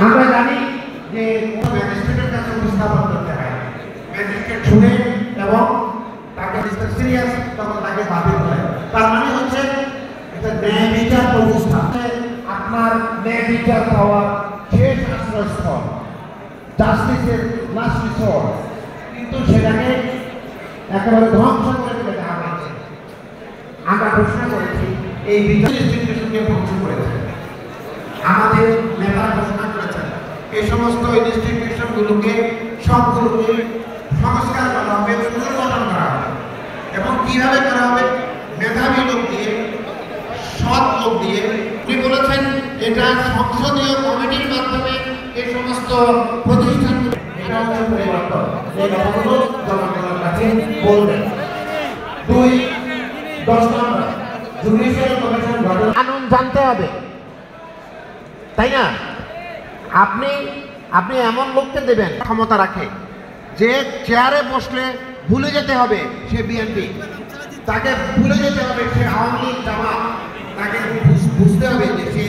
আমরা জানি যে কোনো ম্যাজিস্ট্রেটের কাছে উপস্থাপন করতে হয়, ম্যাজিস্ট্রেট শুনে এবং তাকে সিরিয়াস তখন তাকে বাতিল হয়। তার মানে হচ্ছে এটা ন্যায় বিচার প্রতিষ্ঠা, আপনার ন্যায় বিচার পাওয়ার শেষ আশ্রয়স্থল, জাস্টিসের লাস্ট রিসোর্ট, কিন্তু সেটাকে একেবারে ধ্বংস করে ফেলে দেওয়া হয়েছে। আমরা ঘোষণা করেছি এই বিচার ইনস্টিটিউশনকে ধ্বংস করেছে, আমাদের নেতা ঘোষণা করেছেন এই সমস্ত ইনস্টিটিউশনগুলোকে সবগুলোকে সংস্কার করা হবে, পুনর্গঠন করা হবে। এবং কিভাবে করা হবে? মেধাবী লোক দিয়ে, সৎ লোক দিয়ে। উনি বলেছেন এটা সংসদীয় কমিটির মাধ্যমে এই সমস্ত প্রতিষ্ঠানগুলো, এটা হচ্ছে পরিবর্তন। এই কথাগুলো জনগণের কাছে বলবেন। 10 নম্বর, জুডিশিয়াল কমিশন গঠন কানুন জানতে হবে, তাই না? আপনি এমন লোককে দেবেন ক্ষমতা রাখে যে চেয়ারে বসলে ভুলে যেতে হবে সে বিএনপি, তাকে ভুলে যেতে হবে সে আওয়ামী লীগ, জামাত, তাকে বুঝতে হবে যে সে